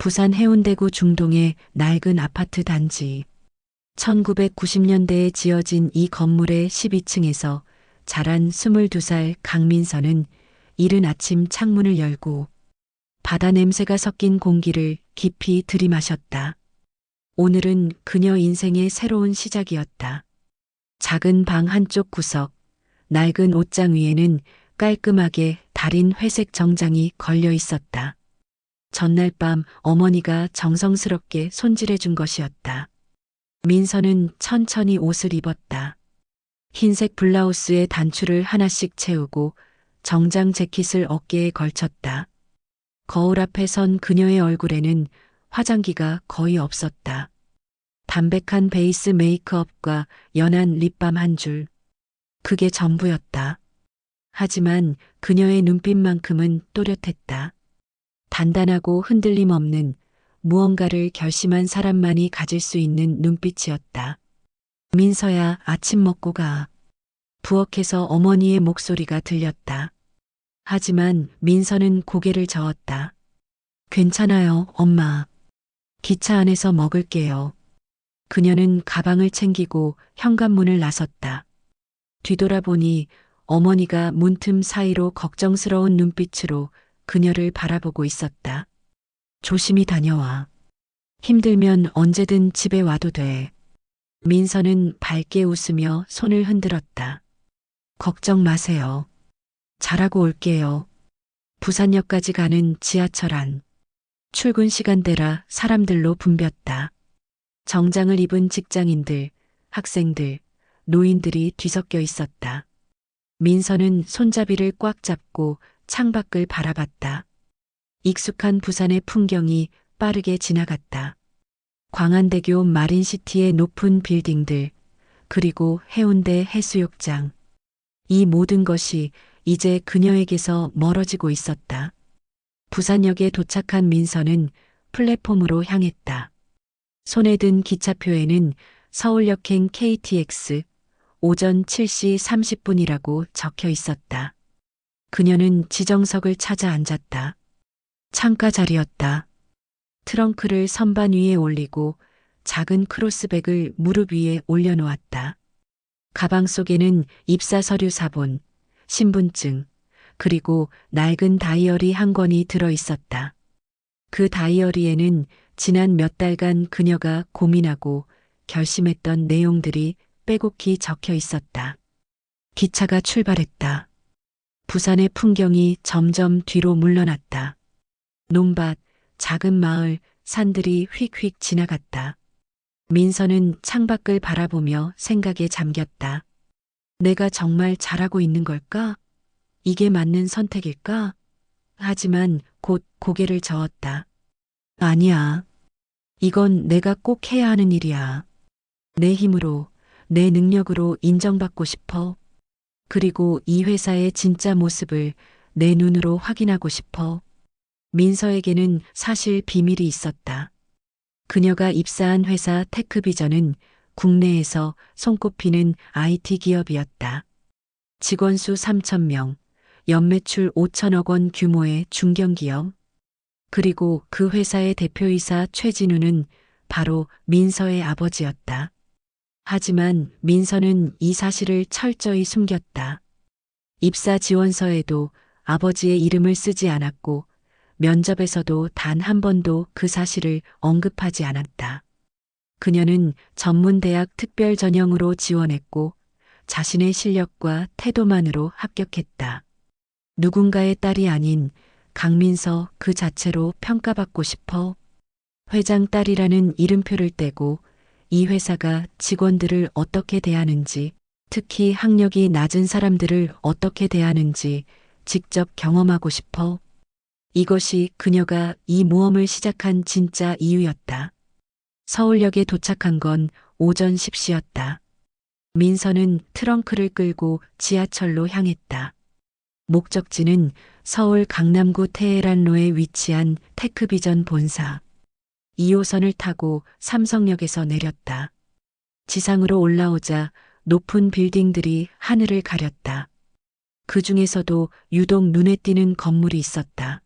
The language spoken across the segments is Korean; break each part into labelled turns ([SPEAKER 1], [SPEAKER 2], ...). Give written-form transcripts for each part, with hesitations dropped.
[SPEAKER 1] 부산 해운대구 중동의 낡은 아파트 단지. 1990년대에 지어진 이 건물의 12층에서 자란 22살 강민서는 이른 아침 창문을 열고 바다 냄새가 섞인 공기를 깊이 들이마셨다. 오늘은 그녀 인생의 새로운 시작이었다. 작은 방 한쪽 구석, 낡은 옷장 위에는 깔끔하게 달인 회색 정장이 걸려 있었다. 전날 밤 어머니가 정성스럽게 손질해 준 것이었다. 민서는 천천히 옷을 입었다. 흰색 블라우스에 단추를 하나씩 채우고 정장 재킷을 어깨에 걸쳤다. 거울 앞에 선 그녀의 얼굴에는 화장기가 거의 없었다. 담백한 베이스 메이크업과 연한 립밤 한 줄. 그게 전부였다. 하지만 그녀의 눈빛만큼은 또렷했다. 단단하고 흔들림 없는 무언가를 결심한 사람만이 가질 수 있는 눈빛이었다. 민서야, 아침 먹고 가. 부엌에서 어머니의 목소리가 들렸다. 하지만 민서는 고개를 저었다. 괜찮아요, 엄마. 기차 안에서 먹을게요. 그녀는 가방을 챙기고 현관문을 나섰다. 뒤돌아보니 어머니가 문틈 사이로 걱정스러운 눈빛으로 그녀를 바라보고 있었다. 조심히 다녀와. 힘들면 언제든 집에 와도 돼. 민서는 밝게 웃으며 손을 흔들었다. 걱정 마세요. 잘하고 올게요. 부산역까지 가는 지하철 안. 출근 시간대라 사람들로 붐볐다. 정장을 입은 직장인들, 학생들, 노인들이 뒤섞여 있었다. 민서는 손잡이를 꽉 잡고 창밖을 바라봤다. 익숙한 부산의 풍경이 빠르게 지나갔다. 광안대교 마린시티의 높은 빌딩들, 그리고 해운대 해수욕장. 이 모든 것이 이제 그녀에게서 멀어지고 있었다. 부산역에 도착한 민서는 플랫폼으로 향했다. 손에 든 기차표에는 서울역행 KTX 오전 7시 30분이라고 적혀 있었다. 그녀는 지정석을 찾아 앉았다. 창가 자리였다. 트렁크를 선반 위에 올리고 작은 크로스백을 무릎 위에 올려놓았다. 가방 속에는 입사 서류 사본, 신분증, 그리고 낡은 다이어리 한 권이 들어 있었다. 그 다이어리에는 지난 몇 달간 그녀가 고민하고 결심했던 내용들이 빼곡히 적혀 있었다. 기차가 출발했다. 부산의 풍경이 점점 뒤로 물러났다. 논밭, 작은 마을, 산들이 휙휙 지나갔다. 민서는 창밖을 바라보며 생각에 잠겼다. 내가 정말 잘하고 있는 걸까? 이게 맞는 선택일까? 하지만 곧 고개를 저었다. 아니야. 이건 내가 꼭 해야 하는 일이야. 내 힘으로, 내 능력으로 인정받고 싶어. 그리고 이 회사의 진짜 모습을 내 눈으로 확인하고 싶어. 민서에게는 사실 비밀이 있었다. 그녀가 입사한 회사 테크비전은 국내에서 손꼽히는 IT 기업이었다. 직원 수 3,000명, 연매출 5천억 원 규모의 중견기업. 그리고 그 회사의 대표이사 최진우는 바로 민서의 아버지였다. 하지만 민서는 이 사실을 철저히 숨겼다. 입사 지원서에도 아버지의 이름을 쓰지 않았고 면접에서도 단 한 번도 그 사실을 언급하지 않았다. 그녀는 전문대학 특별 전형으로 지원했고 자신의 실력과 태도만으로 합격했다. 누군가의 딸이 아닌 강민서 그 자체로 평가받고 싶어. 회장 딸이라는 이름표를 떼고 이 회사가 직원들을 어떻게 대하는지, 특히 학력이 낮은 사람들을 어떻게 대하는지 직접 경험하고 싶어. 이것이 그녀가 이 모험을 시작한 진짜 이유였다. 서울역에 도착한 건 오전 10시였다. 민서는 트렁크를 끌고 지하철로 향했다. 목적지는 서울 강남구 테헤란로에 위치한 테크비전 본사. 2호선을 타고 삼성역에서 내렸다. 지상으로 올라오자 높은 빌딩들이 하늘을 가렸다. 그 중에서도 유독 눈에 띄는 건물이 있었다.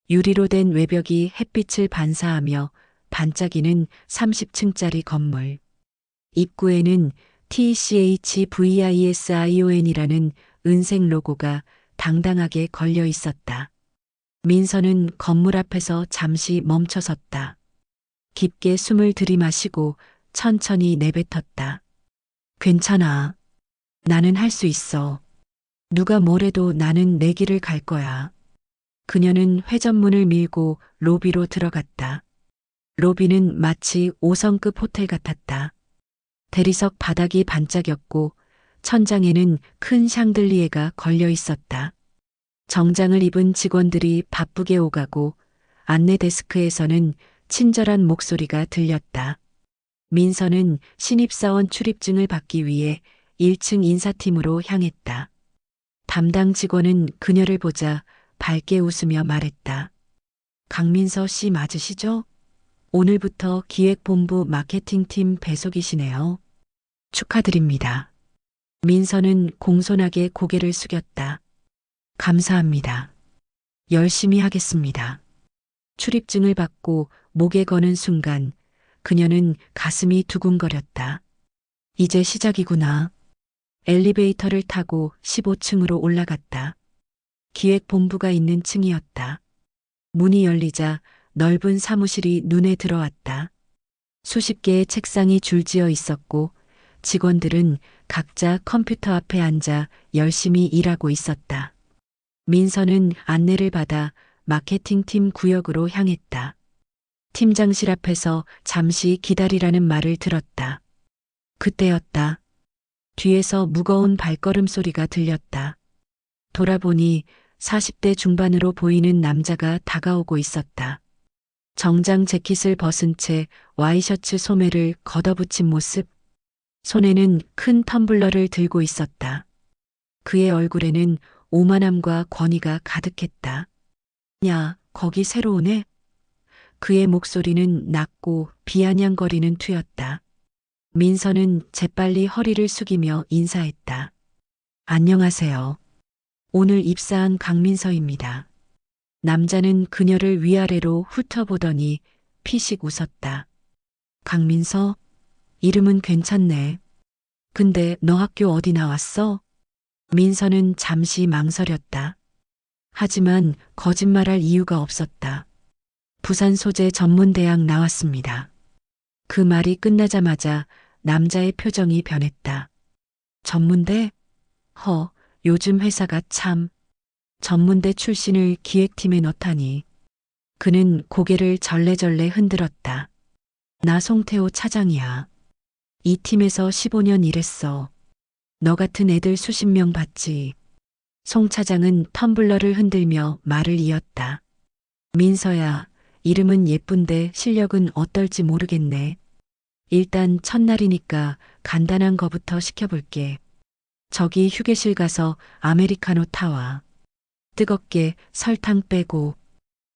[SPEAKER 1] 유리로 된 외벽이 햇빛을 반사하며 반짝이는 30층짜리 건물. 입구에는 TCHVISION이라는 은색 로고가 당당하게 걸려 있었다. 민서는 건물 앞에서 잠시 멈춰섰다. 깊게 숨을 들이마시고 천천히 내뱉었다. 괜찮아. 나는 할 수 있어. 누가 뭐래도 나는 내 길을 갈 거야. 그녀는 회전문을 밀고 로비로 들어갔다. 로비는 마치 5성급 호텔 같았다. 대리석 바닥이 반짝였고 천장에는 큰 샹들리에가 걸려 있었다. 정장을 입은 직원들이 바쁘게 오가고 안내 데스크에서는 친절한 목소리가 들렸다. 민서는 신입사원 출입증을 받기 위해 1층 인사팀으로 향했다. 담당 직원은 그녀를 보자 밝게 웃으며 말했다. 강민서 씨 맞으시죠? 오늘부터 기획본부 마케팅팀 배속이시네요. 축하드립니다. 민서는 공손하게 고개를 숙였다. 감사합니다. 열심히 하겠습니다. 출입증을 받고 목에 거는 순간 그녀는 가슴이 두근거렸다. 이제 시작이구나. 엘리베이터를 타고 15층으로 올라갔다. 기획본부가 있는 층이었다. 문이 열리자 넓은 사무실이 눈에 들어왔다. 수십 개의 책상이 줄지어 있었고 직원들은 각자 컴퓨터 앞에 앉아 열심히 일하고 있었다. 민서는 안내를 받아 마케팅팀 구역으로 향했다. 팀장실 앞에서 잠시 기다리라는 말을 들었다. 그때였다. 뒤에서 무거운 발걸음 소리가 들렸다. 돌아보니 40대 중반으로 보이는 남자가 다가오고 있었다. 정장 재킷을 벗은 채 와이셔츠 소매를 걷어붙인 모습. 손에는 큰 텀블러를 들고 있었다. 그의 얼굴에는 오만함과 권위가 가득했다. 야, 거기 새로 오네? 그의 목소리는 낮고 비아냥거리는 투였다. 민서는 재빨리 허리를 숙이며 인사했다. 안녕하세요. 오늘 입사한 강민서입니다. 남자는 그녀를 위아래로 훑어보더니 피식 웃었다. 강민서? 이름은 괜찮네. 근데 너 학교 어디 나왔어? 민서는 잠시 망설였다. 하지만 거짓말할 이유가 없었다. 부산 소재 전문대학 나왔습니다. 그 말이 끝나자마자 남자의 표정이 변했다. 전문대? 요즘 회사가 참. 전문대 출신을 기획팀에 넣다니. 그는 고개를 절레절레 흔들었다. 나 송태호 차장이야. 이 팀에서 15년 일했어. 너 같은 애들 수십 명 봤지. 송 차장은 텀블러를 흔들며 말을 이었다. 민서야, 이름은 예쁜데 실력은 어떨지 모르겠네. 일단 첫날이니까 간단한 거부터 시켜볼게. 저기 휴게실 가서 아메리카노 타와. 뜨겁게 설탕 빼고.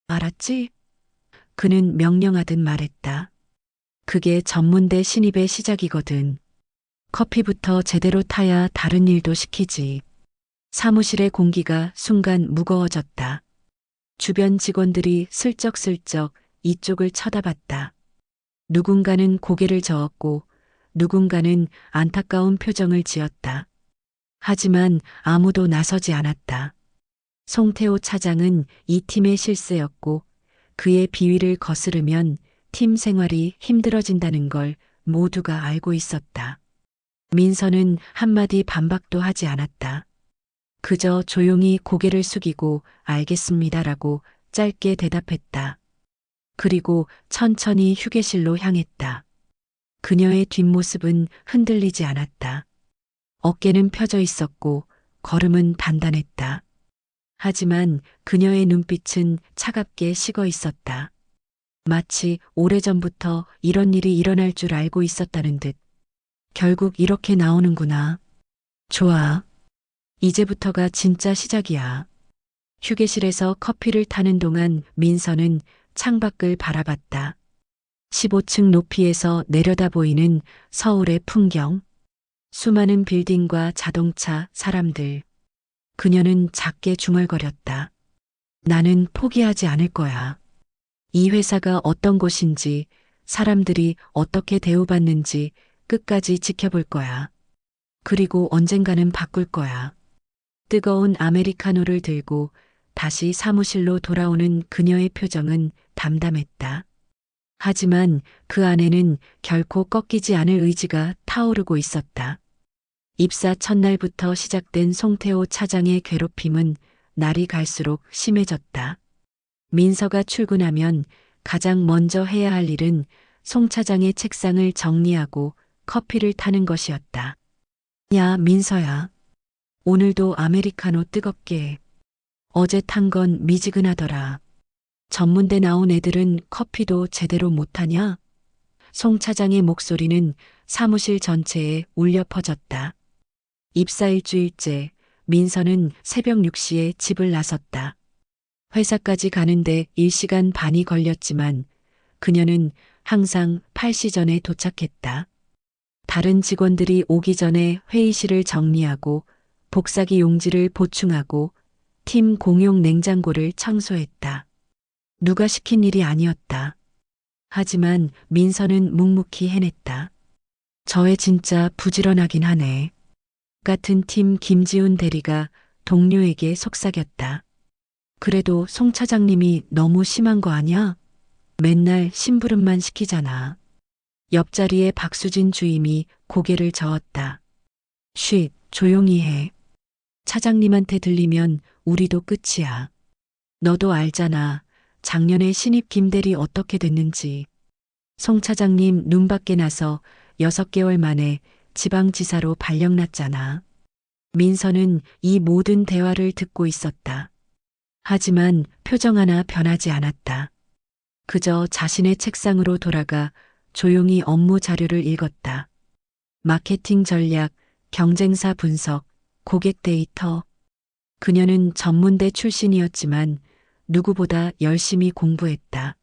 [SPEAKER 1] 알았지? 그는 명령하듯 말했다. 그게 전문대 신입의 시작이거든. 커피부터 제대로 타야 다른 일도 시키지. 사무실의 공기가 순간 무거워졌다. 주변 직원들이 슬쩍슬쩍 이쪽을 쳐다봤다. 누군가는 고개를 저었고 누군가는 안타까운 표정을 지었다. 하지만 아무도 나서지 않았다. 송태호 차장은 이 팀의 실세였고 그의 비위를 거스르면 팀 생활이 힘들어진다는 걸 모두가 알고 있었다. 민서는 한마디 반박도 하지 않았다. 그저 조용히 고개를 숙이고 알겠습니다라고 짧게 대답했다. 그리고 천천히 휴게실로 향했다. 그녀의 뒷모습은 흔들리지 않았다. 어깨는 펴져 있었고 걸음은 단단했다. 하지만 그녀의 눈빛은 차갑게 식어 있었다. 마치 오래전부터 이런 일이 일어날 줄 알고 있었다는 듯. 결국 이렇게 나오는구나. 좋아. 이제부터가 진짜 시작이야. 휴게실에서 커피를 타는 동안 민서는 창밖을 바라봤다. 15층 높이에서 내려다 보이는 서울의 풍경. 수많은 빌딩과 자동차, 사람들. 그녀는 작게 중얼거렸다. 나는 포기하지 않을 거야. 이 회사가 어떤 곳인지, 사람들이 어떻게 대우받는지 끝까지 지켜볼 거야. 그리고 언젠가는 바꿀 거야. 뜨거운 아메리카노를 들고 다시 사무실로 돌아오는 그녀의 표정은 담담했다. 하지만 그 안에는 결코 꺾이지 않을 의지가 타오르고 있었다. 입사 첫날부터 시작된 송태호 차장의 괴롭힘은 날이 갈수록 심해졌다. 민서가 출근하면 가장 먼저 해야 할 일은 송 차장의 책상을 정리하고 커피를 타는 것이었다. 야, 민서야. 오늘도 아메리카노 뜨겁게 해. 어제 탄 건 미지근하더라. 전문대 나온 애들은 커피도 제대로 못하냐? 송 차장의 목소리는 사무실 전체에 울려 퍼졌다. 입사 일주일째 민서는 새벽 6시에 집을 나섰다. 회사까지 가는데 1시간 반이 걸렸지만 그녀는 항상 8시 전에 도착했다. 다른 직원들이 오기 전에 회의실을 정리하고 복사기 용지를 보충하고 팀 공용 냉장고를 청소했다. 누가 시킨 일이 아니었다. 하지만 민서는 묵묵히 해냈다. 저 애 진짜 부지런하긴 하네. 같은 팀 김지훈 대리가 동료에게 속삭였다. 그래도 송 차장님이 너무 심한 거 아니야? 맨날 심부름만 시키잖아. 옆자리에 박수진 주임이 고개를 저었다. 쉿, 조용히 해. 차장님한테 들리면 우리도 끝이야. 너도 알잖아. 작년에 신입 김대리 어떻게 됐는지. 송 차장님 눈 밖에 나서 6개월 만에 지방지사로 발령났잖아. 민서는 이 모든 대화를 듣고 있었다. 하지만 표정 하나 변하지 않았다. 그저 자신의 책상으로 돌아가 조용히 업무 자료를 읽었다. 마케팅 전략, 경쟁사 분석, 고객 데이터. 그녀는 전문대 출신이었지만 누구보다 열심히 공부했다.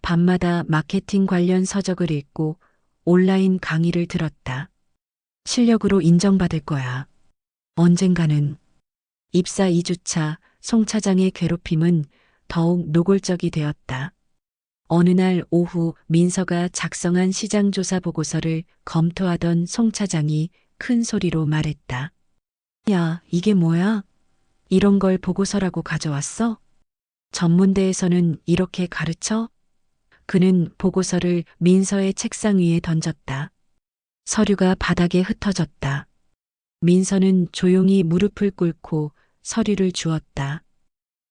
[SPEAKER 1] 밤마다 마케팅 관련 서적을 읽고 온라인 강의를 들었다. 실력으로 인정받을 거야. 언젠가는. 입사 2주차 송 차장의 괴롭힘은 더욱 노골적이 되었다. 어느 날 오후 민서가 작성한 시장조사 보고서를 검토하던 송 차장이 큰 소리로 말했다. 야, 이게 뭐야? 이런 걸 보고서라고 가져왔어? 전문대에서는 이렇게 가르쳐? 그는 보고서를 민서의 책상 위에 던졌다. 서류가 바닥에 흩어졌다. 민서는 조용히 무릎을 꿇고 서류를 주었다.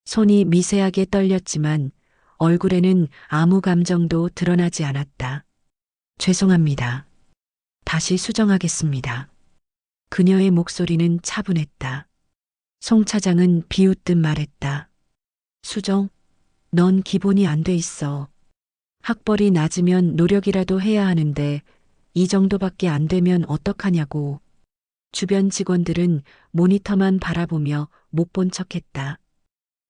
[SPEAKER 1] 손이 미세하게 떨렸지만 얼굴에는 아무 감정도 드러나지 않았다. 죄송합니다. 다시 수정하겠습니다. 그녀의 목소리는 차분했다. 송 차장은 비웃듯 말했다. 수정? 넌 기본이 안 돼 있어. 학벌이 낮으면 노력이라도 해야 하는데 이 정도밖에 안 되면 어떡하냐고. 주변 직원들은 모니터만 바라보며 못 본 척했다.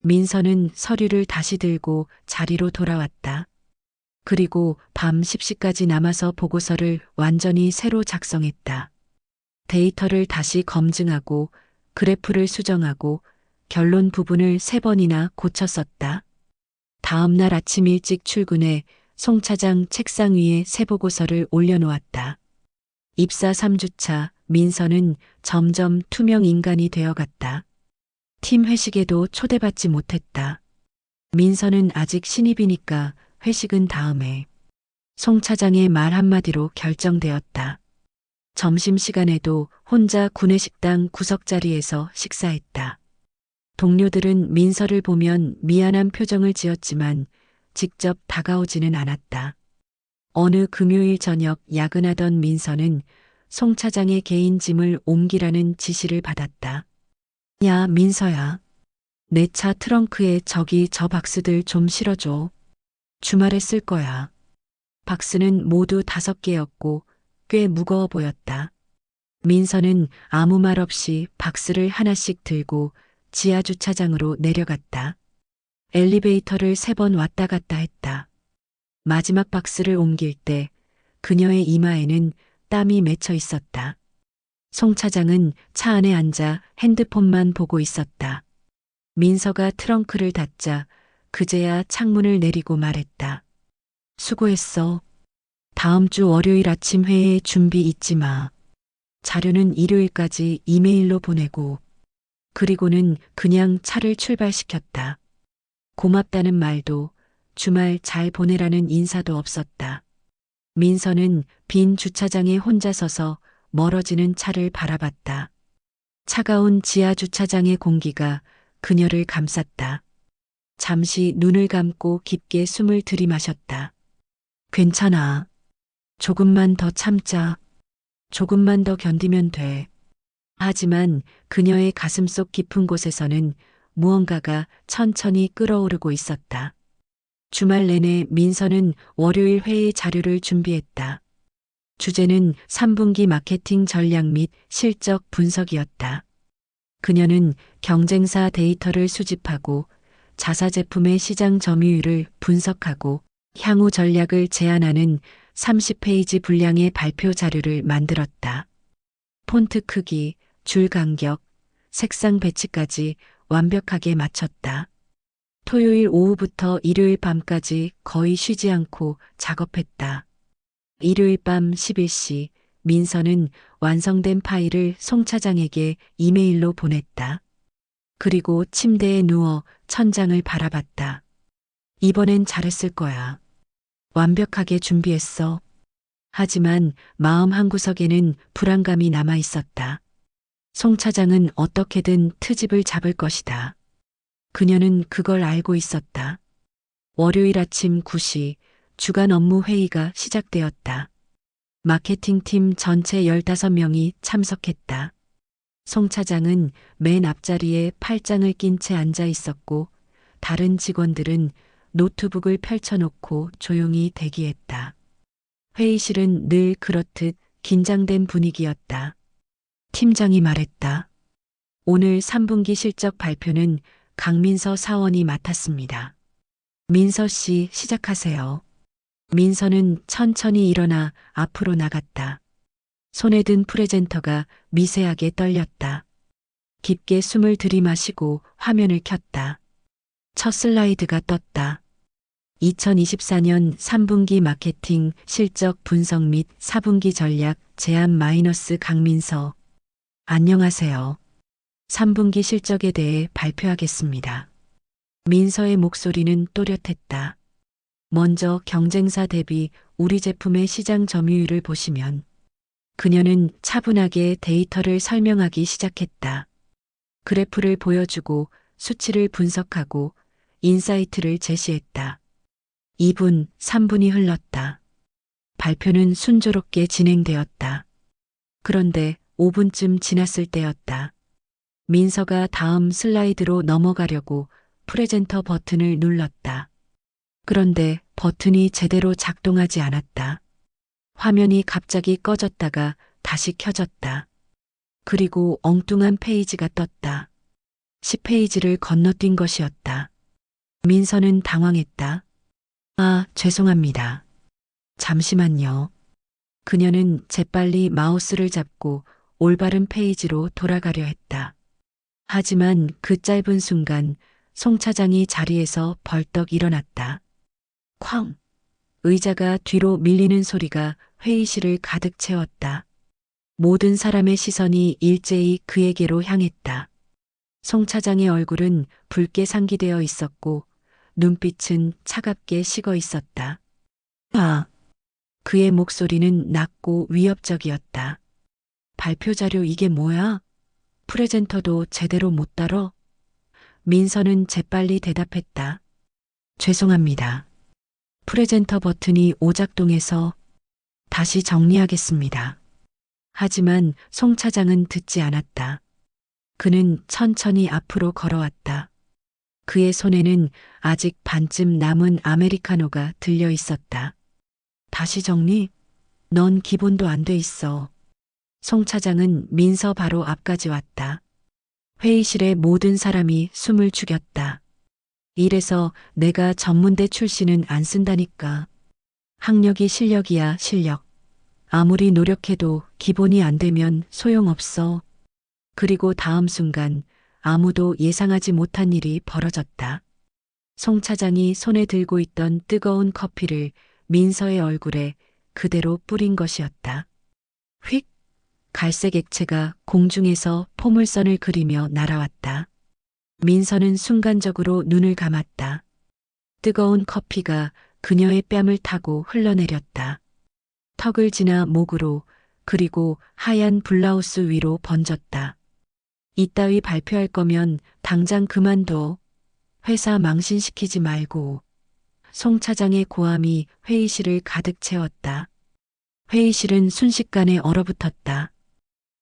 [SPEAKER 1] 민서는 서류를 다시 들고 자리로 돌아왔다. 그리고 밤 10시까지 남아서 보고서를 완전히 새로 작성했다. 데이터를 다시 검증하고 그래프를 수정하고 결론 부분을 3번이나 고쳐 썼다. 다음 날 아침 일찍 출근해 송 차장 책상 위에 새 보고서를 올려놓았다. 입사 3주차 민서는 점점 투명 인간이 되어갔다. 팀 회식에도 초대받지 못했다. 민서는 아직 신입이니까 회식은 다음에. 송 차장의 말 한마디로 결정되었다. 점심시간에도 혼자 구내식당 구석자리에서 식사했다. 동료들은 민서를 보면 미안한 표정을 지었지만 직접 다가오지는 않았다. 어느 금요일 저녁 야근하던 민서는 송 차장의 개인 짐을 옮기라는 지시를 받았다. 야, 민서야. 내 차 트렁크에 저기 저 박스들 좀 실어줘. 주말에 쓸 거야. 박스는 모두 5개였고 꽤 무거워 보였다. 민서는 아무 말 없이 박스를 하나씩 들고 지하 주차장으로 내려갔다. 엘리베이터를 3번 왔다 갔다 했다. 마지막 박스를 옮길 때 그녀의 이마에는 땀이 맺혀 있었다. 송 차장은 차 안에 앉아 핸드폰만 보고 있었다. 민서가 트렁크를 닫자 그제야 창문을 내리고 말했다. 수고했어. 다음 주 월요일 아침 회의 준비 잊지 마. 자료는 일요일까지 이메일로 보내고. 그리고는 그냥 차를 출발시켰다. 고맙다는 말도 주말 잘 보내라는 인사도 없었다. 민서는 빈 주차장에 혼자 서서 멀어지는 차를 바라봤다. 차가운 지하 주차장의 공기가 그녀를 감쌌다. 잠시 눈을 감고 깊게 숨을 들이마셨다. 괜찮아. 조금만 더 참자. 조금만 더 견디면 돼. 하지만 그녀의 가슴속 깊은 곳에서는 무언가가 천천히 끓어오르고 있었다. 주말 내내 민서는 월요일 회의 자료를 준비했다. 주제는 3분기 마케팅 전략 및 실적 분석이었다. 그녀는 경쟁사 데이터를 수집하고 자사 제품의 시장 점유율을 분석하고 향후 전략을 제안하는 30페이지 분량의 발표 자료를 만들었다. 폰트 크기, 줄 간격, 색상 배치까지 완벽하게 맞췄다. 토요일 오후부터 일요일 밤까지 거의 쉬지 않고 작업했다. 일요일 밤 11시 민서는 완성된 파일을 송 차장에게 이메일로 보냈다. 그리고 침대에 누워 천장을 바라봤다. 이번엔 잘했을 거야. 완벽하게 준비했어. 하지만 마음 한구석에는 불안감이 남아 있었다. 송 차장은 어떻게든 트집을 잡을 것이다. 그녀는 그걸 알고 있었다. 월요일 아침 9시 주간 업무 회의가 시작되었다. 마케팅팀 전체 15명이 참석했다. 송 차장은 맨 앞자리에 팔짱을 낀 채 앉아 있었고 다른 직원들은 노트북을 펼쳐놓고 조용히 대기했다. 회의실은 늘 그렇듯 긴장된 분위기였다. 팀장이 말했다. 오늘 3분기 실적 발표는 강민서 사원이 맡았습니다. 민서 씨 시작하세요. 민서는 천천히 일어나 앞으로 나갔다. 손에 든 프레젠터가 미세하게 떨렸다. 깊게 숨을 들이마시고 화면을 켰다. 첫 슬라이드가 떴다. 2024년 3분기 마케팅 실적 분석 및 4분기 전략 제안 마이너스 강민서. 안녕하세요. 3분기 실적에 대해 발표하겠습니다. 민서의 목소리는 또렷했다. 먼저 경쟁사 대비 우리 제품의 시장 점유율을 보시면. 그녀는 차분하게 데이터를 설명하기 시작했다. 그래프를 보여주고 수치를 분석하고 인사이트를 제시했다. 2분, 3분이 흘렀다. 발표는 순조롭게 진행되었다. 그런데 5분쯤 지났을 때였다. 민서가 다음 슬라이드로 넘어가려고 프레젠터 버튼을 눌렀다. 그런데 버튼이 제대로 작동하지 않았다. 화면이 갑자기 꺼졌다가 다시 켜졌다. 그리고 엉뚱한 페이지가 떴다. 10페이지를 건너뛴 것이었다. 민서는 당황했다. 아, 죄송합니다. 잠시만요. 그녀는 재빨리 마우스를 잡고 올바른 페이지로 돌아가려 했다. 하지만 그 짧은 순간 송 차장이 자리에서 벌떡 일어났다. 쾅! 의자가 뒤로 밀리는 소리가 회의실을 가득 채웠다. 모든 사람의 시선이 일제히 그에게로 향했다. 송 차장의 얼굴은 붉게 상기되어 있었고 눈빛은 차갑게 식어 있었다. 아! 그의 목소리는 낮고 위협적이었다. 발표 자료 이게 뭐야? 프레젠터도 제대로 못 다뤄? 민서는 재빨리 대답했다. 죄송합니다. 프레젠터 버튼이 오작동해서 다시 정리하겠습니다. 하지만 송 차장은 듣지 않았다. 그는 천천히 앞으로 걸어왔다. 그의 손에는 아직 반쯤 남은 아메리카노가 들려 있었다. 다시 정리? 넌 기본도 안 돼 있어. 송 차장은 민서 바로 앞까지 왔다. 회의실의 모든 사람이 숨을 죽였다. 이래서 내가 전문대 출신은 안 쓴다니까. 학력이 실력이야, 실력. 아무리 노력해도 기본이 안 되면 소용없어. 그리고 다음 순간 아무도 예상하지 못한 일이 벌어졌다. 송 차장이 손에 들고 있던 뜨거운 커피를 민서의 얼굴에 그대로 뿌린 것이었다. 휙! 갈색 액체가 공중에서 포물선을 그리며 날아왔다. 민서는 순간적으로 눈을 감았다. 뜨거운 커피가 그녀의 뺨을 타고 흘러내렸다. 턱을 지나 목으로 그리고 하얀 블라우스 위로 번졌다. 이따위 발표할 거면 당장 그만둬. 회사 망신시키지 말고. 송 차장의 고함이 회의실을 가득 채웠다. 회의실은 순식간에 얼어붙었다.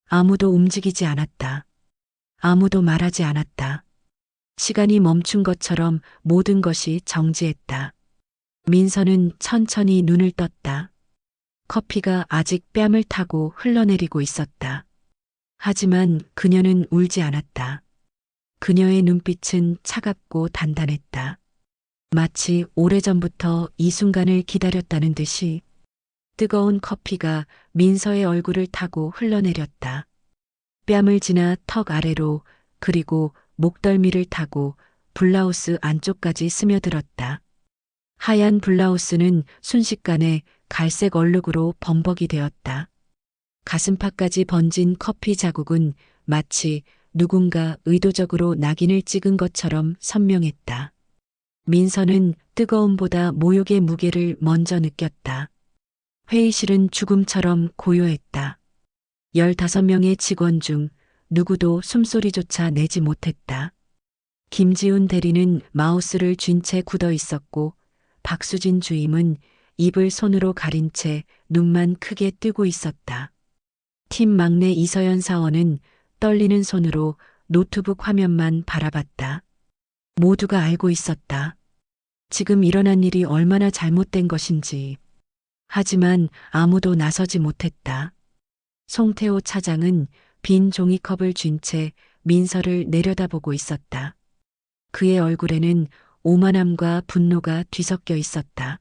[SPEAKER 1] 아무도 움직이지 않았다. 아무도 말하지 않았다. 시간이 멈춘 것처럼 모든 것이 정지했다. 민서는 천천히 눈을 떴다. 커피가 아직 뺨을 타고 흘러내리고 있었다. 하지만 그녀는 울지 않았다. 그녀의 눈빛은 차갑고 단단했다. 마치 오래전부터 이 순간을 기다렸다는 듯이. 뜨거운 커피가 민서의 얼굴을 타고 흘러내렸다. 뺨을 지나 턱 아래로 그리고 목덜미를 타고 블라우스 안쪽까지 스며들었다. 하얀 블라우스는 순식간에 갈색 얼룩으로 범벅이 되었다. 가슴팍까지 번진 커피 자국은 마치 누군가 의도적으로 낙인을 찍은 것처럼 선명했다. 민서는 뜨거움보다 모욕의 무게를 먼저 느꼈다. 회의실은 죽음처럼 고요했다. 15명의 직원 중 누구도 숨소리조차 내지 못했다. 김지훈 대리는 마우스를 쥔 채 굳어 있었고 박수진 주임은 입을 손으로 가린 채 눈만 크게 뜨고 있었다. 팀 막내 이서연 사원은 떨리는 손으로 노트북 화면만 바라봤다. 모두가 알고 있었다. 지금 일어난 일이 얼마나 잘못된 것인지. 하지만 아무도 나서지 못했다. 송태호 차장은 빈 종이컵을 쥔 채 민서를 내려다보고 있었다. 그의 얼굴에는 오만함과 분노가 뒤섞여 있었다.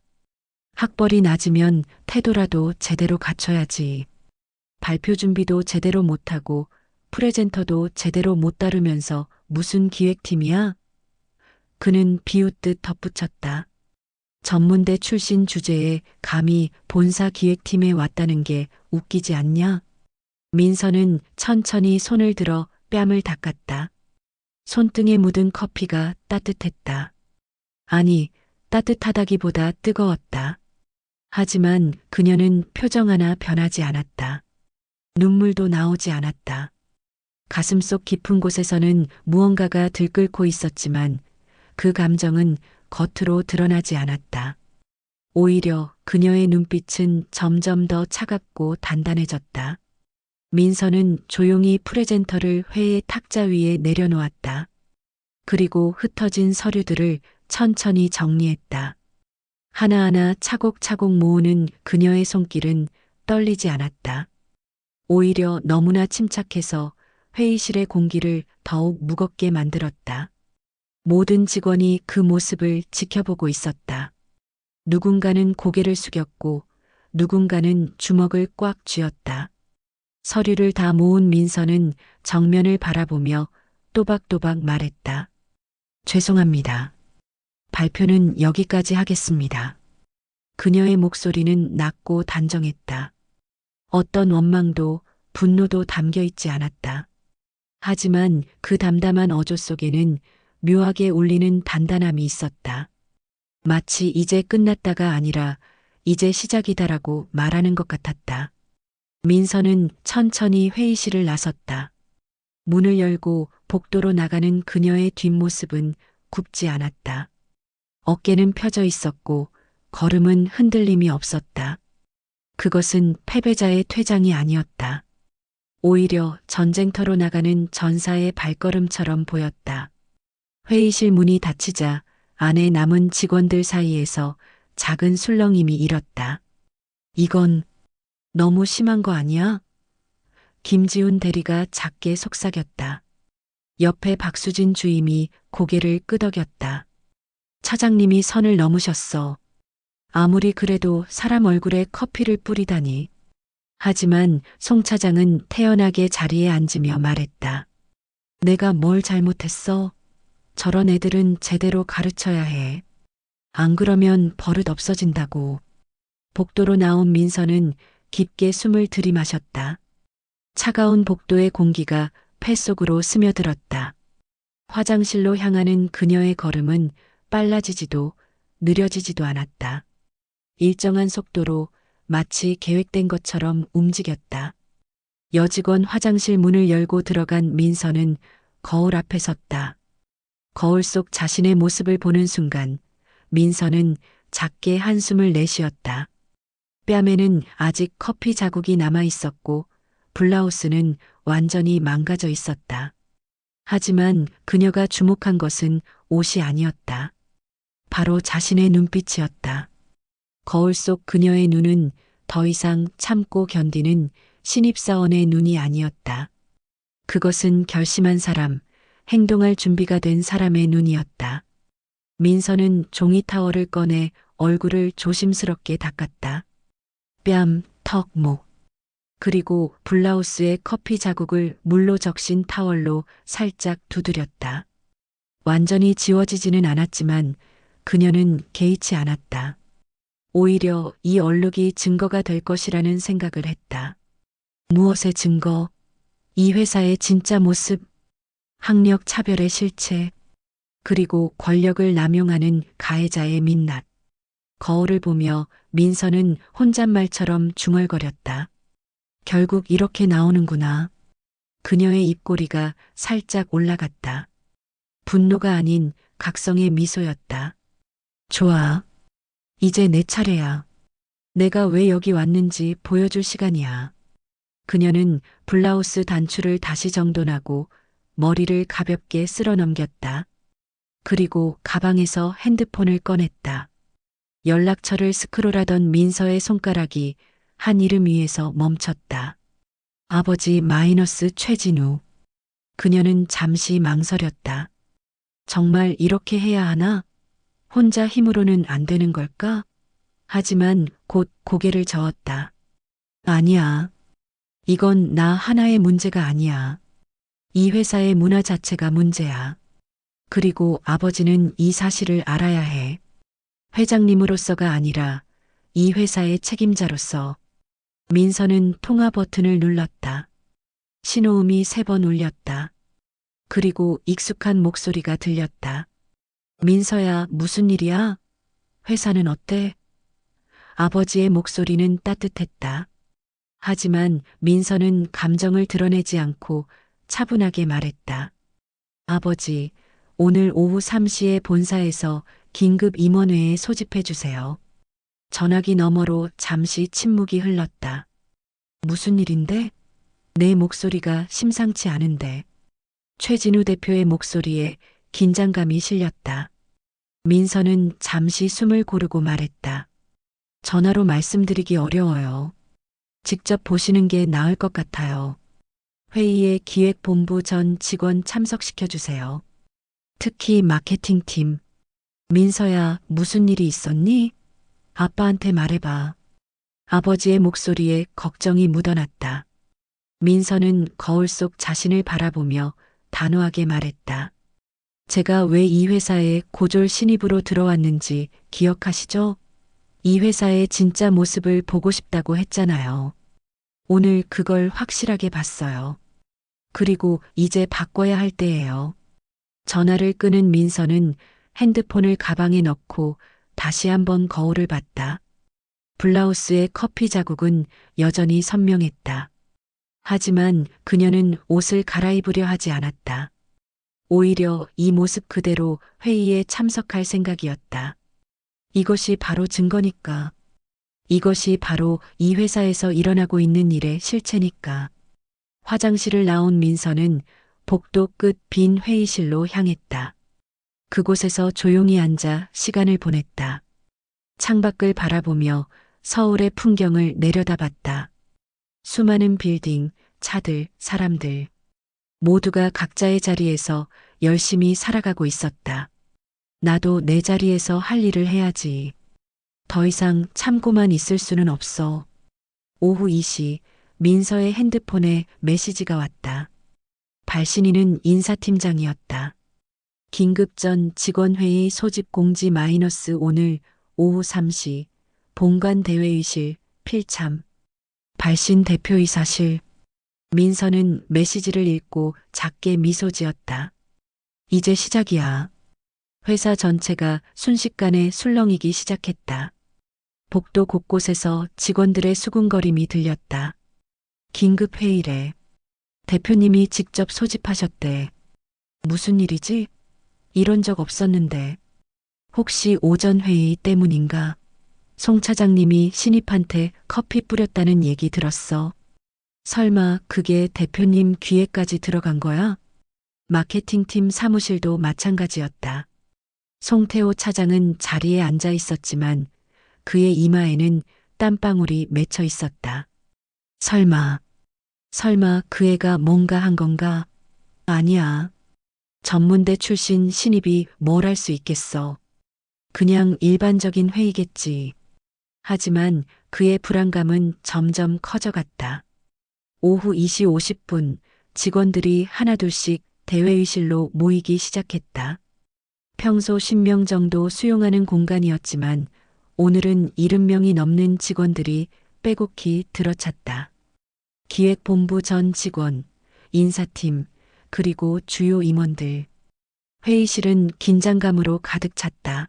[SPEAKER 1] 학벌이 낮으면 태도라도 제대로 갖춰야지. 발표 준비도 제대로 못하고 프레젠터도 제대로 못 다루면서 무슨 기획팀이야? 그는 비웃듯 덧붙였다. 전문대 출신 주제에 감히 본사 기획팀에 왔다는 게 웃기지 않냐? 민서는 천천히 손을 들어 뺨을 닦았다. 손등에 묻은 커피가 따뜻했다. 아니, 따뜻하다기보다 뜨거웠다. 하지만 그녀는 표정 하나 변하지 않았다. 눈물도 나오지 않았다. 가슴속 깊은 곳에서는 무언가가 들끓고 있었지만 그 감정은 겉으로 드러나지 않았다. 오히려 그녀의 눈빛은 점점 더 차갑고 단단해졌다. 민서는 조용히 프레젠터를 회의 탁자 위에 내려놓았다. 그리고 흩어진 서류들을 천천히 정리했다. 하나하나 차곡차곡 모으는 그녀의 손길은 떨리지 않았다. 오히려 너무나 침착해서 회의실의 공기를 더욱 무겁게 만들었다. 모든 직원이 그 모습을 지켜보고 있었다. 누군가는 고개를 숙였고 누군가는 주먹을 꽉 쥐었다. 서류를 다 모은 민서는 정면을 바라보며 또박또박 말했다. 죄송합니다. 발표는 여기까지 하겠습니다. 그녀의 목소리는 낮고 단정했다. 어떤 원망도 분노도 담겨 있지 않았다. 하지만 그 담담한 어조 속에는 묘하게 울리는 단단함이 있었다. 마치 이제 끝났다가 아니라 이제 시작이다라고 말하는 것 같았다. 민서는 천천히 회의실을 나섰다. 문을 열고 복도로 나가는 그녀의 뒷모습은 굽지 않았다. 어깨는 펴져 있었고 걸음은 흔들림이 없었다. 그것은 패배자의 퇴장이 아니었다. 오히려 전쟁터로 나가는 전사의 발걸음처럼 보였다. 회의실 문이 닫히자 안에 남은 직원들 사이에서 작은 술렁임이 일었다. 이건 너무 심한 거 아니야? 김지훈 대리가 작게 속삭였다. 옆에 박수진 주임이 고개를 끄덕였다. 차장님이 선을 넘으셨어. 아무리 그래도 사람 얼굴에 커피를 뿌리다니. 하지만 송 차장은 태연하게 자리에 앉으며 말했다. 내가 뭘 잘못했어? 저런 애들은 제대로 가르쳐야 해. 안 그러면 버릇 없어진다고. 복도로 나온 민서는 깊게 숨을 들이마셨다. 차가운 복도의 공기가 폐 속으로 스며들었다. 화장실로 향하는 그녀의 걸음은 빨라지지도 느려지지도 않았다. 일정한 속도로 마치 계획된 것처럼 움직였다. 여직원 화장실 문을 열고 들어간 민서는 거울 앞에 섰다. 거울 속 자신의 모습을 보는 순간 민서는 작게 한숨을 내쉬었다. 뺨에는 아직 커피 자국이 남아 있었고 블라우스는 완전히 망가져 있었다. 하지만 그녀가 주목한 것은 옷이 아니었다. 바로 자신의 눈빛이었다. 거울 속 그녀의 눈은 더 이상 참고 견디는 신입사원의 눈이 아니었다. 그것은 결심한 사람, 행동할 준비가 된 사람의 눈이었다. 민서는 종이 타월을 꺼내 얼굴을 조심스럽게 닦았다. 뺨, 턱, 목. 그리고 블라우스의 커피 자국을 물로 적신 타월로 살짝 두드렸다. 완전히 지워지지는 않았지만 그녀는 개의치 않았다. 오히려 이 얼룩이 증거가 될 것이라는 생각을 했다. 무엇의 증거? 이 회사의 진짜 모습, 학력 차별의 실체, 그리고 권력을 남용하는 가해자의 민낯. 거울을 보며 민서는 혼잣말처럼 중얼거렸다. 결국 이렇게 나오는구나. 그녀의 입꼬리가 살짝 올라갔다. 분노가 아닌 각성의 미소였다. 좋아. 이제 내 차례야. 내가 왜 여기 왔는지 보여줄 시간이야. 그녀는 블라우스 단추를 다시 정돈하고 머리를 가볍게 쓸어 넘겼다. 그리고 가방에서 핸드폰을 꺼냈다. 연락처를 스크롤하던 민서의 손가락이 한 이름 위에서 멈췄다. 아버지 마이너스 최진우. 그녀는 잠시 망설였다. 정말 이렇게 해야 하나? 혼자 힘으로는 안 되는 걸까? 하지만 곧 고개를 저었다. 아니야. 이건 나 하나의 문제가 아니야. 이 회사의 문화 자체가 문제야. 그리고 아버지는 이 사실을 알아야 해. 회장님으로서가 아니라 이 회사의 책임자로서. 민서는 통화 버튼을 눌렀다. 신호음이 3번 울렸다. 그리고 익숙한 목소리가 들렸다. 민서야, 무슨 일이야? 회사는 어때? 아버지의 목소리는 따뜻했다. 하지만 민서는 감정을 드러내지 않고 차분하게 말했다. 아버지, 오늘 오후 3시에 본사에서 긴급 임원회에 소집해 주세요. 전화기 너머로 잠시 침묵이 흘렀다. 무슨 일인데? 내 목소리가 심상치 않은데. 최진우 대표의 목소리에 긴장감이 실렸다. 민서는 잠시 숨을 고르고 말했다. 전화로 말씀드리기 어려워요. 직접 보시는 게 나을 것 같아요. 회의에 기획본부 전 직원 참석시켜 주세요. 특히 마케팅팀. 민서야, 무슨 일이 있었니? 아빠한테 말해봐. 아버지의 목소리에 걱정이 묻어났다. 민서는 거울 속 자신을 바라보며 단호하게 말했다. 제가 왜 이 회사에 고졸 신입으로 들어왔는지 기억하시죠? 이 회사의 진짜 모습을 보고 싶다고 했잖아요. 오늘 그걸 확실하게 봤어요. 그리고 이제 바꿔야 할 때예요. 전화를 끄는 민서는 핸드폰을 가방에 넣고 다시 한번 거울을 봤다. 블라우스의 커피 자국은 여전히 선명했다. 하지만 그녀는 옷을 갈아입으려 하지 않았다. 오히려 이 모습 그대로 회의에 참석할 생각이었다. 이것이 바로 증거니까. 이것이 바로 이 회사에서 일어나고 있는 일의 실체니까. 화장실을 나온 민서는 복도 끝 빈 회의실로 향했다. 그곳에서 조용히 앉아 시간을 보냈다. 창밖을 바라보며 서울의 풍경을 내려다봤다. 수많은 빌딩, 차들, 사람들. 모두가 각자의 자리에서 열심히 살아가고 있었다. 나도 내 자리에서 할 일을 해야지. 더 이상 참고만 있을 수는 없어. 오후 2시 민서의 핸드폰에 메시지가 왔다. 발신인은 인사팀장이었다. 긴급 전 직원회의 소집 공지 마이너스 오늘 오후 3시 본관 대회의실 필참. 발신 대표이사실. 민서는 메시지를 읽고 작게 미소 지었다. 이제 시작이야. 회사 전체가 순식간에 술렁이기 시작했다. 복도 곳곳에서 직원들의 수군거림이 들렸다. 긴급 회의래. 대표님이 직접 소집하셨대. 무슨 일이지? 이런 적 없었는데. 혹시 오전 회의 때문인가? 송 차장님이 신입한테 커피 뿌렸다는 얘기 들었어. 설마 그게 대표님 귀에까지 들어간 거야? 마케팅팀 사무실도 마찬가지였다. 송태호 차장은 자리에 앉아 있었지만 그의 이마에는 땀방울이 맺혀 있었다. 설마 그 애가 뭔가 한 건가? 아니야. 전문대 출신 신입이 뭘 할 수 있겠어. 그냥 일반적인 회의겠지. 하지만 그의 불안감은 점점 커져갔다. 오후 2시 50분 직원들이 하나둘씩 대회의실로 모이기 시작했다. 평소 10명 정도 수용하는 공간이었지만 오늘은 70명이 넘는 직원들이 빼곡히 들어찼다. 기획본부 전 직원, 인사팀, 그리고 주요 임원들. 회의실은 긴장감으로 가득 찼다.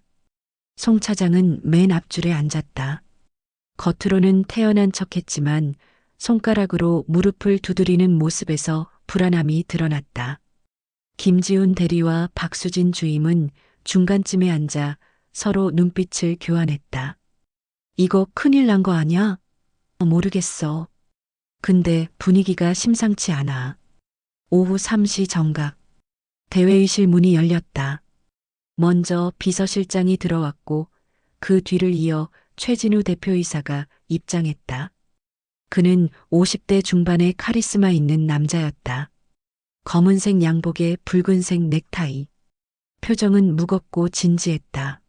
[SPEAKER 1] 송 차장은 맨 앞줄에 앉았다. 겉으로는 태연한 척했지만 손가락으로 무릎을 두드리는 모습에서 불안함이 드러났다. 김지훈 대리와 박수진 주임은 중간쯤에 앉아 서로 눈빛을 교환했다. 이거 큰일 난 거 아니야? 모르겠어. 근데 분위기가 심상치 않아. 오후 3시 정각. 대회의실 문이 열렸다. 먼저 비서실장이 들어왔고 그 뒤를 이어 최진우 대표이사가 입장했다. 그는 50대 중반의 카리스마 있는 남자였다. 검은색 양복에 붉은색 넥타이. 표정은 무겁고 진지했다.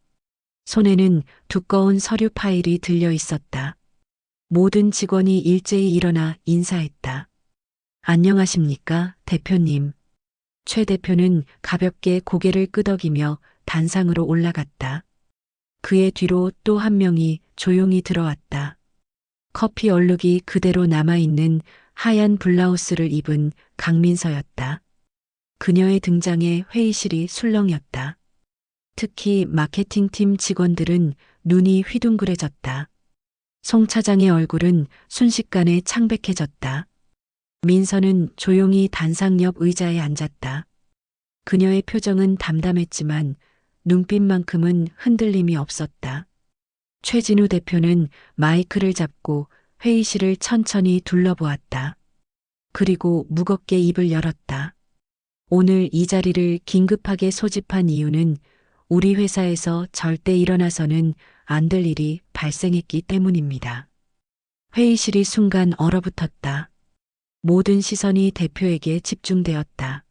[SPEAKER 1] 손에는 두꺼운 서류 파일이 들려 있었다. 모든 직원이 일제히 일어나 인사했다. 안녕하십니까, 대표님. 최 대표는 가볍게 고개를 끄덕이며 단상으로 올라갔다. 그의 뒤로 또 한 명이 조용히 들어왔다. 커피 얼룩이 그대로 남아있는 하얀 블라우스를 입은 강민서였다. 그녀의 등장에 회의실이 술렁였다. 특히 마케팅팀 직원들은 눈이 휘둥그레졌다. 송 차장의 얼굴은 순식간에 창백해졌다. 민서는 조용히 단상 옆 의자에 앉았다. 그녀의 표정은 담담했지만 눈빛만큼은 흔들림이 없었다. 최진우 대표는 마이크를 잡고 회의실을 천천히 둘러보았다. 그리고 무겁게 입을 열었다. 오늘 이 자리를 긴급하게 소집한 이유는 우리 회사에서 절대 일어나서는 안 될 일이 발생했기 때문입니다. 회의실이 순간 얼어붙었다. 모든 시선이 대표에게 집중되었다.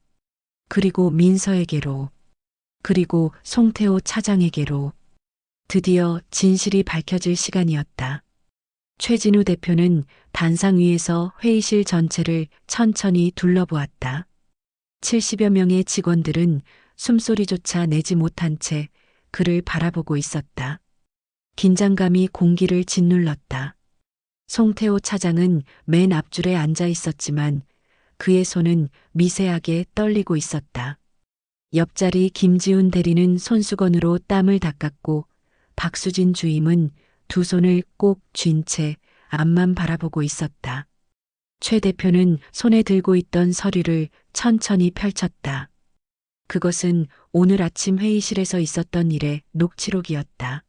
[SPEAKER 1] 그리고 민서에게로, 그리고 송태호 차장에게로. 드디어 진실이 밝혀질 시간이었다. 최진우 대표는 단상 위에서 회의실 전체를 천천히 둘러보았다. 70여 명의 직원들은 숨소리조차 내지 못한 채 그를 바라보고 있었다. 긴장감이 공기를 짓눌렀다. 송태호 차장은 맨 앞줄에 앉아 있었지만 그의 손은 미세하게 떨리고 있었다. 옆자리 김지훈 대리는 손수건으로 땀을 닦았고 박수진 주임은 두 손을 꼭 쥔 채 앞만 바라보고 있었다. 최 대표는 손에 들고 있던 서류를 천천히 펼쳤다. 그것은 오늘 아침 회의실에서 있었던 일의 녹취록이었다.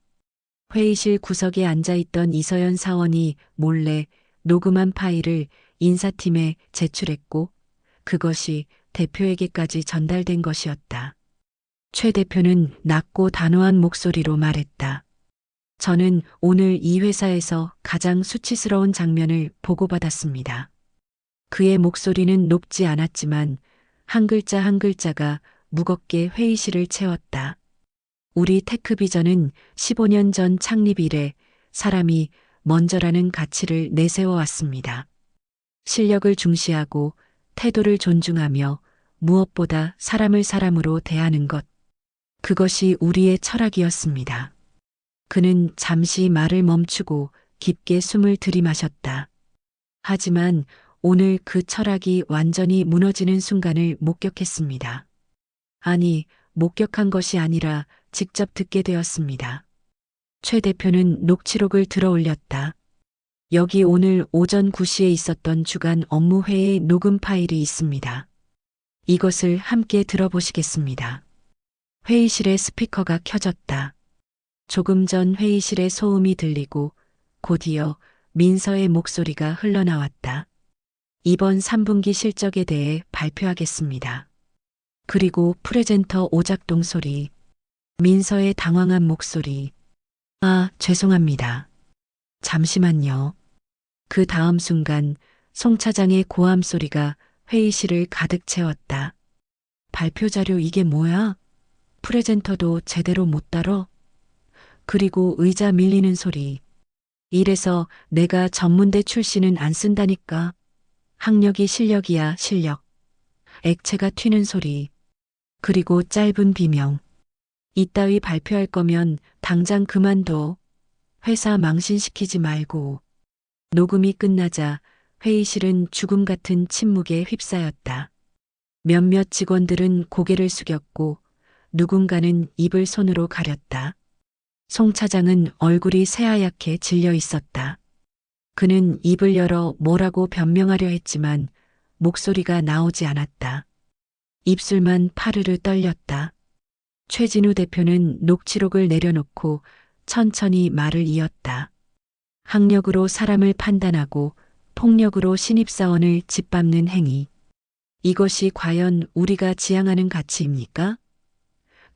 [SPEAKER 1] 회의실 구석에 앉아있던 이서연 사원이 몰래 녹음한 파일을 인사팀에 제출했고 그것이 대표에게까지 전달된 것이었다. 최 대표는 낮고 단호한 목소리로 말했다. 저는 오늘 이 회사에서 가장 수치스러운 장면을 보고받았습니다. 그의 목소리는 높지 않았지만 한 글자 한 글자가 무겁게 회의실을 채웠다. 우리 테크비전은 15년 전 창립 이래 사람이 먼저라는 가치를 내세워 왔습니다. 실력을 중시하고 태도를 존중하며 무엇보다 사람을 사람으로 대하는 것. 그것이 우리의 철학이었습니다. 그는 잠시 말을 멈추고 깊게 숨을 들이마셨다. 하지만 오늘 그 철학이 완전히 무너지는 순간을 목격했습니다. 아니, 목격한 것이 아니라 직접 듣게 되었습니다. 최 대표는 녹취록을 들어 올렸다. 여기 오늘 오전 9시에 있었던 주간 업무회의 녹음 파일이 있습니다. 이것을 함께 들어보시겠습니다. 회의실의 스피커가 켜졌다. 조금 전 회의실의 소음이 들리고 곧이어 민서의 목소리가 흘러나왔다. 이번 3분기 실적에 대해 발표하겠습니다. 그리고 프레젠터 오작동 소리, 민서의 당황한 목소리. 아, 죄송합니다. 잠시만요. 그 다음 순간 송 차장의 고함 소리가 회의실을 가득 채웠다. 발표 자료 이게 뭐야? 프레젠터도 제대로 못 다뤄? 그리고 의자 밀리는 소리. 이래서 내가 전문대 출신은 안 쓴다니까. 학력이 실력이야, 실력. 액체가 튀는 소리. 그리고 짧은 비명. 이따위 발표할 거면 당장 그만둬. 회사 망신시키지 말고. 녹음이 끝나자 회의실은 죽음 같은 침묵에 휩싸였다. 몇몇 직원들은 고개를 숙였고 누군가는 입을 손으로 가렸다. 송 차장은 얼굴이 새하얗게 질려 있었다. 그는 입을 열어 뭐라고 변명하려 했지만 목소리가 나오지 않았다. 입술만 파르르 떨렸다. 최진우 대표는 녹취록을 내려놓고 천천히 말을 이었다. 학력으로 사람을 판단하고 폭력으로 신입사원을 짓밟는 행위. 이것이 과연 우리가 지향하는 가치입니까?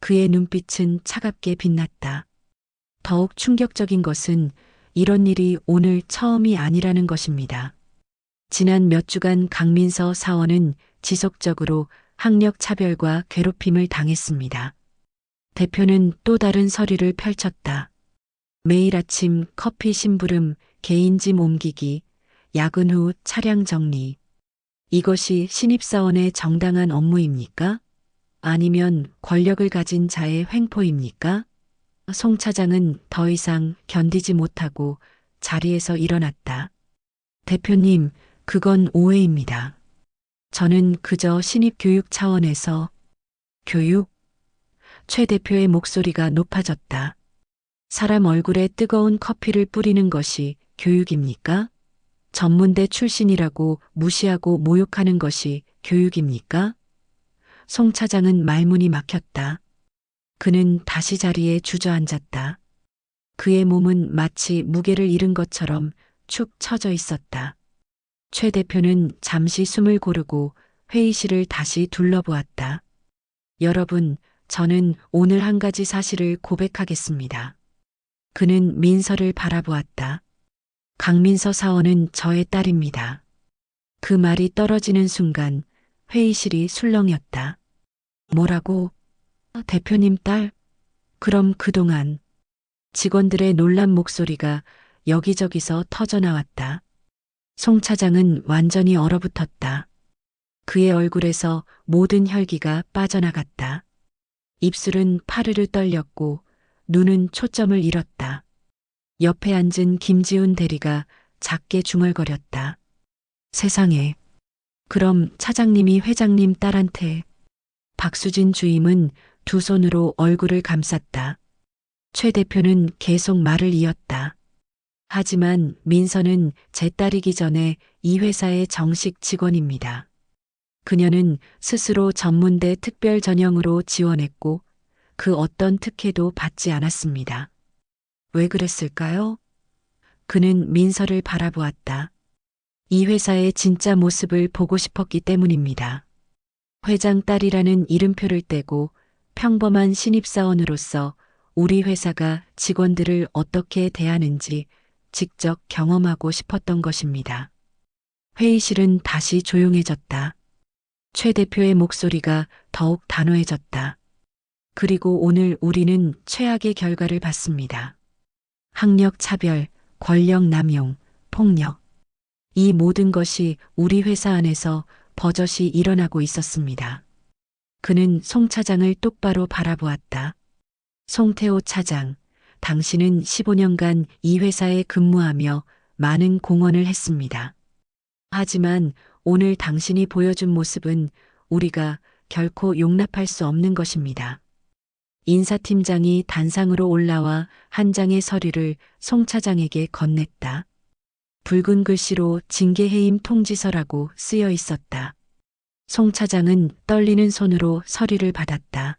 [SPEAKER 1] 그의 눈빛은 차갑게 빛났다. 더욱 충격적인 것은 이런 일이 오늘 처음이 아니라는 것입니다. 지난 몇 주간 강민서 사원은 지속적으로 학력 차별과 괴롭힘을 당했습니다. 대표는 또 다른 서류를 펼쳤다. 매일 아침 커피 심부름, 개인짐 옮기기, 야근 후 차량 정리. 이것이 신입사원의 정당한 업무입니까? 아니면 권력을 가진 자의 횡포입니까? 송 차장은 더 이상 견디지 못하고 자리에서 일어났다. 대표님, 그건 오해입니다. 저는 그저 신입교육 차원에서 교육? 최 대표의 목소리가 높아졌다. 사람 얼굴에 뜨거운 커피를 뿌리는 것이 교육입니까? 전문대 출신이라고 무시하고 모욕하는 것이 교육입니까? 송 차장은 말문이 막혔다. 그는 다시 자리에 주저앉았다. 그의 몸은 마치 무게를 잃은 것처럼 축 처져 있었다. 최 대표는 잠시 숨을 고르고 회의실을 다시 둘러보았다. 여러분, 저는 오늘 한 가지 사실을 고백하겠습니다. 그는 민서를 바라보았다. 강민서 사원은 저의 딸입니다. 그 말이 떨어지는 순간 회의실이 술렁였다. 뭐라고? 대표님 딸? 그럼 그동안 직원들의 놀란 목소리가 여기저기서 터져나왔다. 송 차장은 완전히 얼어붙었다. 그의 얼굴에서 모든 혈기가 빠져나갔다. 입술은 파르르 떨렸고 눈은 초점을 잃었다. 옆에 앉은 김지훈 대리가 작게 중얼거렸다. 세상에. 그럼 차장님이 회장님 딸한테. 박수진 주임은 두 손으로 얼굴을 감쌌다. 최 대표는 계속 말을 이었다. 하지만 민서는 제 딸이기 전에 이 회사의 정식 직원입니다. 그녀는 스스로 전문대 특별 전형으로 지원했고 그 어떤 특혜도 받지 않았습니다. 왜 그랬을까요? 그는 민서를 바라보았다. 이 회사의 진짜 모습을 보고 싶었기 때문입니다. 회장 딸이라는 이름표를 떼고 평범한 신입사원으로서 우리 회사가 직원들을 어떻게 대하는지 직접 경험하고 싶었던 것입니다. 회의실은 다시 조용해졌다. 최 대표의 목소리가 더욱 단호해졌다. 그리고 오늘 우리는 최악의 결과를 봤습니다. 학력 차별, 권력 남용, 폭력. 이 모든 것이 우리 회사 안에서 버젓이 일어나고 있었습니다. 그는 송 차장을 똑바로 바라보았다. 송태호 차장, 당신은 15년간 이 회사에 근무하며 많은 공헌을 했습니다. 하지만 오늘 당신이 보여준 모습은 우리가 결코 용납할 수 없는 것입니다. 인사팀장이 단상으로 올라와 한 장의 서류를 송 차장에게 건넸다. 붉은 글씨로 징계해임 통지서라고 쓰여 있었다. 송 차장은 떨리는 손으로 서류를 받았다.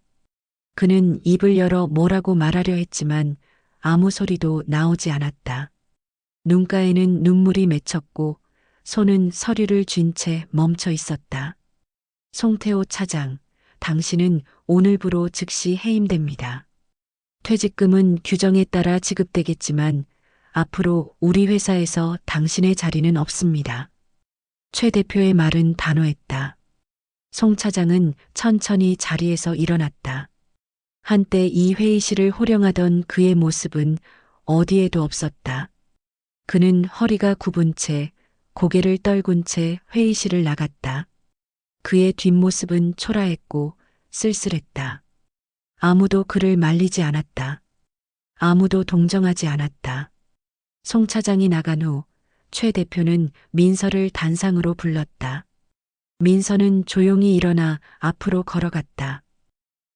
[SPEAKER 1] 그는 입을 열어 뭐라고 말하려 했지만 아무 소리도 나오지 않았다. 눈가에는 눈물이 맺혔고 손은 서류를 쥔 채 멈춰 있었다. 송태호 차장, 당신은 오늘부로 즉시 해임됩니다. 퇴직금은 규정에 따라 지급되겠지만 앞으로 우리 회사에서 당신의 자리는 없습니다. 최 대표의 말은 단호했다. 송 차장은 천천히 자리에서 일어났다. 한때 이 회의실을 호령하던 그의 모습은 어디에도 없었다. 그는 허리가 굽은 채 고개를 떨군 채 회의실을 나갔다. 그의 뒷모습은 초라했고 쓸쓸했다. 아무도 그를 말리지 않았다. 아무도 동정하지 않았다. 송 차장이 나간 후 최 대표는 민서를 단상으로 불렀다. 민서는 조용히 일어나 앞으로 걸어갔다.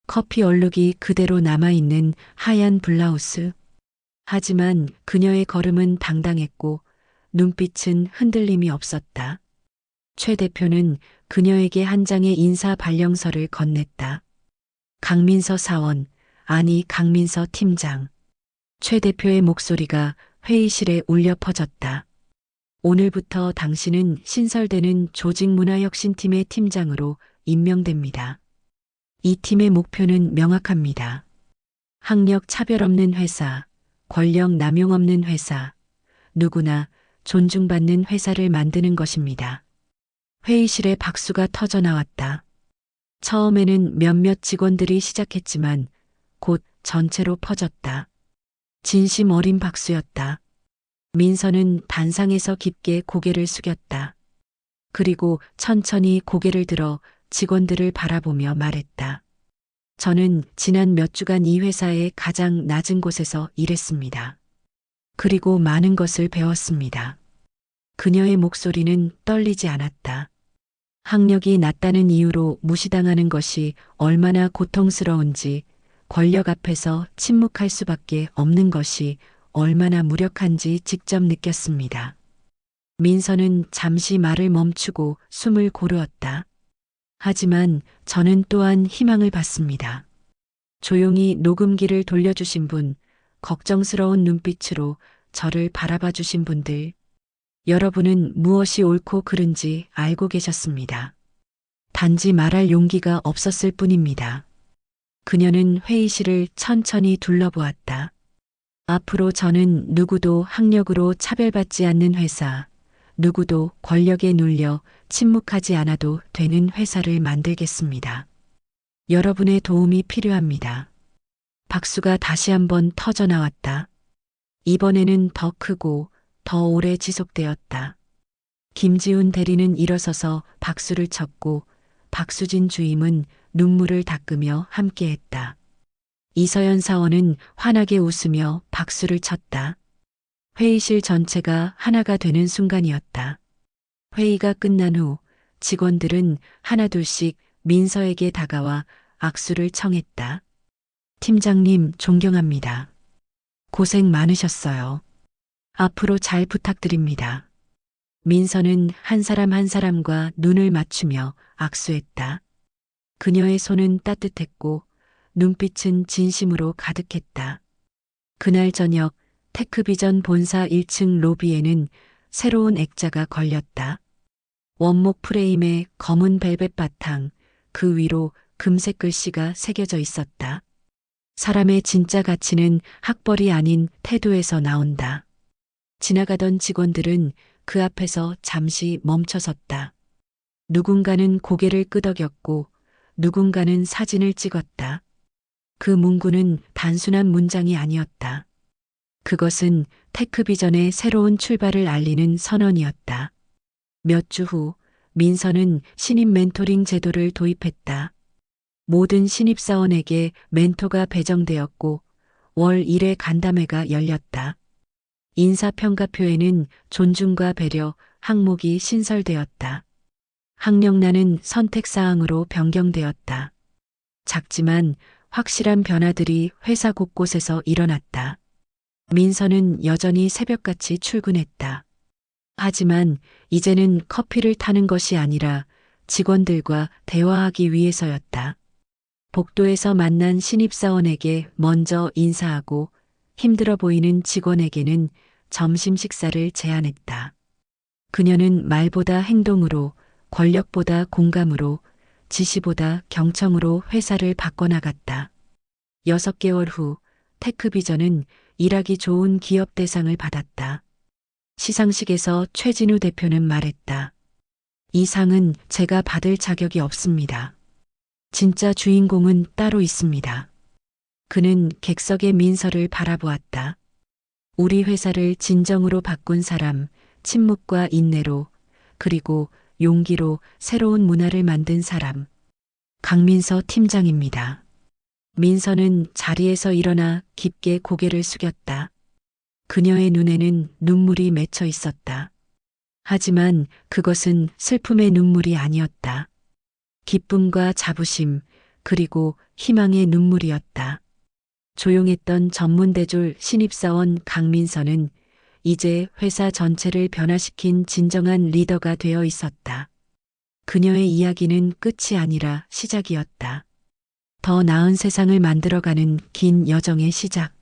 [SPEAKER 1] 커피 얼룩이 그대로 남아있는 하얀 블라우스. 하지만 그녀의 걸음은 당당했고 눈빛은 흔들림이 없었다. 최 대표는 그녀에게 한 장의 인사 발령서를 건넸다. 강민서 사원, 아니 강민서 팀장. 최 대표의 목소리가 회의실에 울려 퍼졌다. 오늘부터 당신은 신설되는 조직문화혁신팀의 팀장으로 임명됩니다. 이 팀의 목표는 명확합니다. 학력 차별 없는 회사, 권력 남용 없는 회사, 누구나 존중받는 회사를 만드는 것입니다. 회의실에 박수가 터져 나왔다. 처음에는 몇몇 직원들이 시작했지만 곧 전체로 퍼졌다. 진심 어린 박수였다. 민서는 단상에서 깊게 고개를 숙였다. 그리고 천천히 고개를 들어 직원들을 바라보며 말했다. 저는 지난 몇 주간 이 회사의 가장 낮은 곳에서 일했습니다. 그리고 많은 것을 배웠습니다. 그녀의 목소리는 떨리지 않았다. 학력이 낮다는 이유로 무시당하는 것이 얼마나 고통스러운지, 권력 앞에서 침묵할 수밖에 없는 것이 얼마나 무력한지 직접 느꼈습니다. 민서는 잠시 말을 멈추고 숨을 고르었다. 하지만 저는 또한 희망을 받습니다. 조용히 녹음기를 돌려주신 분, 걱정스러운 눈빛으로 저를 바라봐 주신 분들, 여러분은 무엇이 옳고 그른지 알고 계셨습니다. 단지 말할 용기가 없었을 뿐입니다. 그녀는 회의실을 천천히 둘러보았다. 앞으로 저는 누구도 학력으로 차별받지 않는 회사, 누구도 권력에 눌려 침묵하지 않아도 되는 회사를 만들겠습니다. 여러분의 도움이 필요합니다. 박수가 다시 한번 터져 나왔다. 이번에는 더 크고 더 오래 지속되었다. 김지훈 대리는 일어서서 박수를 쳤고 박수진 주임은 눈물을 닦으며 함께했다. 이서연 사원은 환하게 웃으며 박수를 쳤다. 회의실 전체가 하나가 되는 순간이었다. 회의가 끝난 후 직원들은 하나둘씩 민서에게 다가와 악수를 청했다. 팀장님 존경합니다. 고생 많으셨어요. 앞으로 잘 부탁드립니다. 민서는 한 사람 한 사람과 눈을 맞추며 악수했다. 그녀의 손은 따뜻했고 눈빛은 진심으로 가득했다. 그날 저녁 테크비전 본사 1층 로비에는 새로운 액자가 걸렸다. 원목 프레임에 검은 벨벳 바탕, 그 위로 금색 글씨가 새겨져 있었다. 사람의 진짜 가치는 학벌이 아닌 태도에서 나온다. 지나가던 직원들은 그 앞에서 잠시 멈춰섰다. 누군가는 고개를 끄덕였고 누군가는 사진을 찍었다. 그 문구는 단순한 문장이 아니었다. 그것은 테크비전의 새로운 출발을 알리는 선언이었다. 몇 주 후 민서는 신입 멘토링 제도를 도입했다. 모든 신입사원에게 멘토가 배정되었고 월 1회 간담회가 열렸다. 인사평가표에는 존중과 배려 항목이 신설되었다. 학력란은 선택사항으로 변경되었다. 작지만 확실한 변화들이 회사 곳곳에서 일어났다. 민서는 여전히 새벽같이 출근했다. 하지만 이제는 커피를 타는 것이 아니라 직원들과 대화하기 위해서였다. 복도에서 만난 신입사원에게 먼저 인사하고 힘들어 보이는 직원에게는 점심 식사를 제안했다. 그녀는 말보다 행동으로, 권력보다 공감으로, 지시보다 경청으로 회사를 바꿔나갔다. 6개월 후 테크비전은 일하기 좋은 기업 대상을 받았다. 시상식에서 최진우 대표는 말했다. 이 상은 제가 받을 자격이 없습니다. 진짜 주인공은 따로 있습니다. 그는 객석의 민서를 바라보았다. 우리 회사를 진정으로 바꾼 사람, 침묵과 인내로, 그리고 용기로 새로운 문화를 만든 사람. 강민서 팀장입니다. 민서는 자리에서 일어나 깊게 고개를 숙였다. 그녀의 눈에는 눈물이 맺혀 있었다. 하지만 그것은 슬픔의 눈물이 아니었다. 기쁨과 자부심, 그리고 희망의 눈물이었다. 조용했던 전문대졸 신입사원 강민서는 이제 회사 전체를 변화시킨 진정한 리더가 되어 있었다. 그녀의 이야기는 끝이 아니라 시작이었다. 더 나은 세상을 만들어가는 긴 여정의 시작.